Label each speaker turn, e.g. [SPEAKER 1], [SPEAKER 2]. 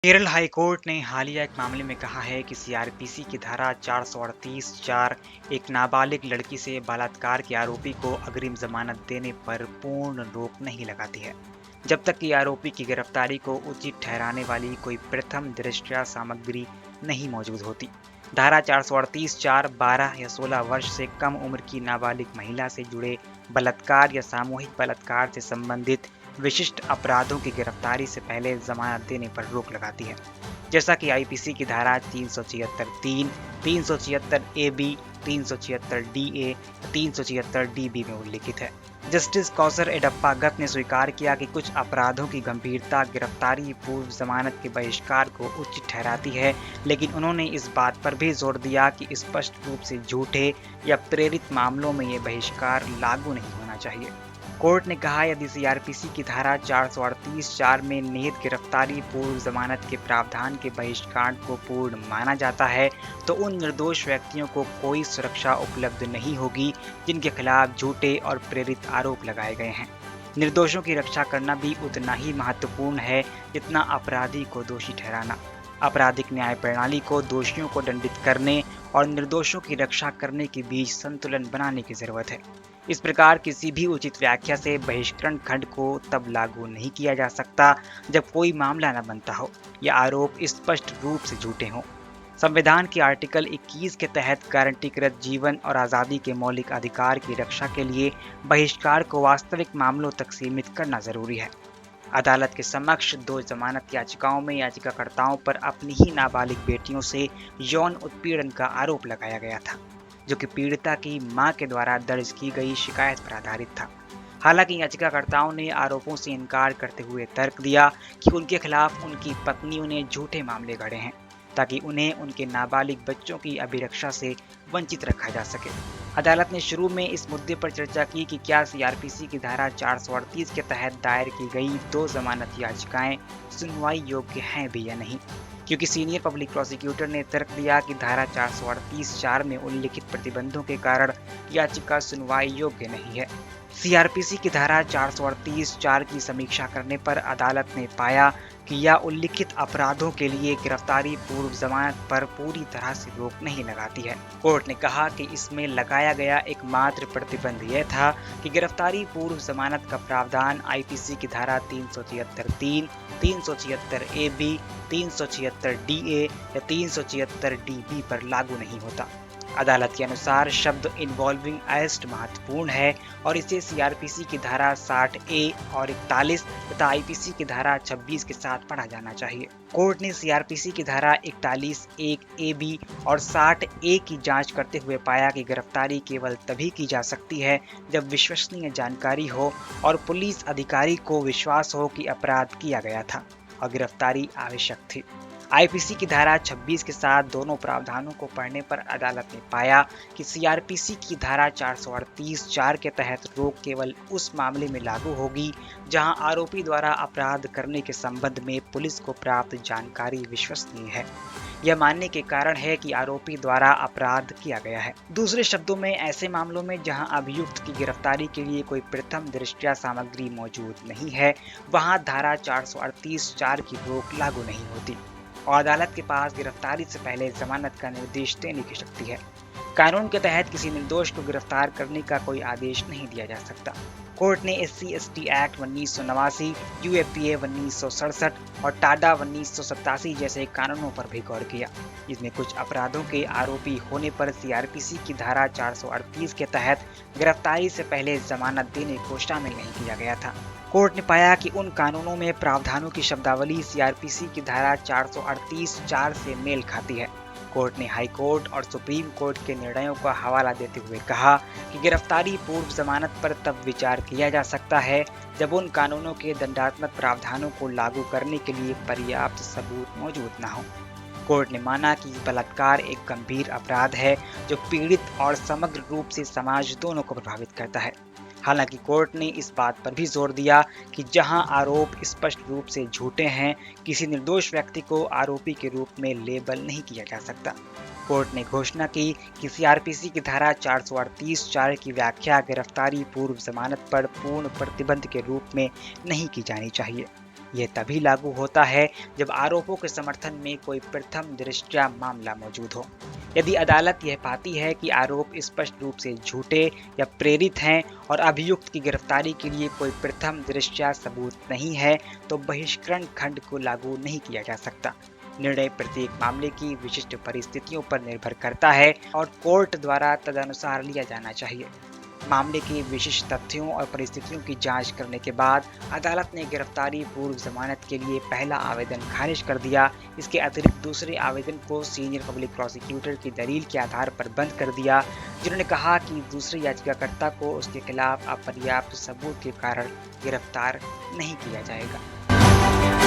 [SPEAKER 1] Kerala high court ने हालिया एक मामले में कहा है कि सीआरपीसी की धारा 438(4) एक नाबालिग लड़की से बलात्कार के आरोपी को अग्रिम जमानत देने पर पूर्ण रोक नहीं लगाती है, जब तक कि आरोपी की गिरफ्तारी को उचित ठहराने वाली कोई प्रथम दृष्टया सामग्री नहीं मौजूद होती। धारा 438(4) 12 या 16 वर्ष से कम उम्र की नाबालिग महिला से जुड़े बलात्कार या सामूहिक बलात्कार से संबंधित विशिष्ट अपराधों की गिरफ्तारी से पहले जमानत देने पर रोक लगाती है, जैसा कि आईपीसी की धारा 376(3), 376(a)(b), 376(d)(a), 376(d)(b) में उल्लिखित है। जस्टिस कौसर एडप्पा गत ने स्वीकार किया कि कुछ अपराधों की गंभीरता गिरफ्तारी पूर्व जमानत के बहिष्कार को उचित ठहराती है, लेकिन उन्होंने इस बात पर भी जोर दिया कि स्पष्ट रूप से झूठे या प्रेरित मामलों में ये बहिष्कार लागू नहीं होना चाहिए। कोर्ट ने कहा, यदि सीआरपीसी की धारा 438(4) में निहित गिरफ्तारी पूर्व जमानत के प्रावधान के बहिष्कार को पूर्ण माना जाता है, तो उन निर्दोष व्यक्तियों को कोई सुरक्षा उपलब्ध नहीं होगी जिनके खिलाफ झूठे और प्रेरित आरोप लगाए गए हैं। निर्दोषों की रक्षा करना भी उतना ही महत्वपूर्ण है जितना अपराधी को दोषी ठहराना। आपराधिक न्याय प्रणाली को दोषियों को दंडित करने और निर्दोषों की रक्षा करने के बीच संतुलन बनाने की जरूरत है। इस प्रकार किसी भी उचित व्याख्या से बहिष्करण खंड को तब लागू नहीं किया जा सकता जब कोई मामला न बनता हो या आरोप स्पष्ट रूप से झूठे हों। संविधान के आर्टिकल 21 के तहत गारंटीकृत जीवन और आज़ादी के मौलिक अधिकार की रक्षा के लिए बहिष्कार को वास्तविक मामलों तक सीमित करना जरूरी है। अदालत के समक्ष 2 जमानत याचिकाओं में याचिकाकर्ताओं पर अपनी ही नाबालिग बेटियों से यौन उत्पीड़न का आरोप लगाया गया था, जो कि पीड़िता की मां के द्वारा दर्ज की गई शिकायत पर आधारित था। हालांकि याचिकाकर्ताओं ने आरोपों से इनकार करते हुए तर्क दिया कि उनके खिलाफ उनकी पत्नियों ने झूठे मामले गढ़े हैं ताकि उन्हें उनके नाबालिग बच्चों की अभिरक्षा से वंचित रखा जा सके। अदालत ने शुरू में इस मुद्दे पर चर्चा की कि क्या सीआरपीसी की धारा 438 के तहत दायर की गई 2 जमानत याचिकाएं सुनवाई योग्य हैं भी या नहीं, क्योंकि सीनियर पब्लिक प्रोसिक्यूटर ने तर्क दिया कि धारा 438(4) में उल्लिखित प्रतिबंधों के कारण याचिका सुनवाई योग्य नहीं है। सीआरपीसी की धारा 438(4) की समीक्षा करने पर अदालत ने पाया कि यह उल्लिखित अपराधों के लिए गिरफ्तारी पूर्व जमानत पर पूरी तरह से रोक नहीं लगाती है। कोर्ट ने कहा कि इसमें लगाया गया एकमात्र प्रतिबंध यह था कि गिरफ्तारी पूर्व जमानत का प्रावधान आईपीसी की धारा 376(3), 376(a)(b), 376(d)(a) या 376(d)(b) पर लागू नहीं होता। अदालत के अनुसार शब्द इन्वॉल्विंग अरेस्ट महत्वपूर्ण है और इसे सीआरपीसी की धारा 60(a) और 41 तथा आईपीसी की धारा 26 के साथ पढ़ा जाना चाहिए। कोर्ट ने सीआरपीसी की धारा 41(1)(a)(b) और 60(a) की जांच करते हुए पाया कि गिरफ्तारी केवल तभी की जा सकती है जब विश्वसनीय जानकारी हो और पुलिस अधिकारी को विश्वास हो कि अपराध किया गया था और गिरफ्तारी आवश्यक थी। आईपीसी की धारा 26 के साथ दोनों प्रावधानों को पढ़ने पर अदालत ने पाया कि सीआरपीसी की धारा 438(4) के तहत रोक केवल उस मामले में लागू होगी जहां आरोपी द्वारा अपराध करने के संबंध में पुलिस को प्राप्त जानकारी विश्वसनीय है। यह मानने के कारण है कि आरोपी द्वारा अपराध किया गया है। दूसरे शब्दों में, ऐसे मामलों में जहां अभियुक्त की गिरफ्तारी के लिए कोई प्रथम दृष्टया सामग्री मौजूद नहीं है, वहां धारा 438(4) की रोक लागू नहीं होती और अदालत के पास गिरफ्तारी से पहले जमानत का निर्देश देने की शक्ति है। कानून के तहत किसी निर्दोष को गिरफ्तार करने का कोई आदेश नहीं दिया जा सकता। कोर्ट ने SC/ST एक्ट 1989, UAPA 1967 और टाडा 1987 जैसे कानूनों पर भी गौर किया, जिसमें कुछ अपराधों के आरोपी होने पर सीआरपीसी की धारा 438 के तहत गिरफ्तारी से पहले जमानत देने को शामिल नहीं किया गया था। कोर्ट ने पाया कि उन कानूनों में प्रावधानों की शब्दावली सीआरपीसी की धारा 438(4) से मेल खाती है। कोर्ट ने हाई कोर्ट और सुप्रीम कोर्ट के निर्णयों का हवाला देते हुए कहा कि गिरफ्तारी पूर्व जमानत पर तब विचार किया जा सकता है जब उन कानूनों के दंडात्मक प्रावधानों को लागू करने के लिए पर्याप्त सबूत मौजूद न हो। कोर्ट ने माना कि बलात्कार एक गंभीर अपराध है जो पीड़ित और समग्र रूप से समाज दोनों को प्रभावित करता है। हालांकि कोर्ट ने इस बात पर भी जोर दिया कि जहां आरोप स्पष्ट रूप से झूठे हैं, किसी निर्दोष व्यक्ति को आरोपी के रूप में लेबल नहीं किया जा सकता। कोर्ट ने घोषणा की कि सीआरपीसी की धारा 438(4) की व्याख्या गिरफ्तारी पूर्व जमानत पर पूर्ण प्रतिबंध के रूप में नहीं की जानी चाहिए। यह तभी लागू होता है जब आरोपों के समर्थन में कोई प्रथम दृष्टया मामला मौजूद हो। यदि अदालत यह पाती है कि आरोप स्पष्ट रूप से झूठे या प्रेरित हैं और अभियुक्त की गिरफ्तारी के लिए कोई प्रथम दृष्टया सबूत नहीं है, तो बहिष्करण खंड को लागू नहीं किया जा सकता। निर्णय प्रत्येक मामले की विशिष्ट परिस्थितियों पर निर्भर करता है और कोर्ट द्वारा तदनुसार लिया जाना चाहिए। मामले के विशिष्ट तथ्यों और परिस्थितियों की जांच करने के बाद अदालत ने गिरफ्तारी पूर्व जमानत के लिए पहला आवेदन खारिज कर दिया। इसके अतिरिक्त दूसरे आवेदन को सीनियर पब्लिक प्रोसिक्यूटर की दलील के आधार पर बंद कर दिया, जिन्होंने कहा कि दूसरे याचिकाकर्ता को उसके खिलाफ अपर्याप्त सबूत के कारण गिरफ्तार नहीं किया जाएगा।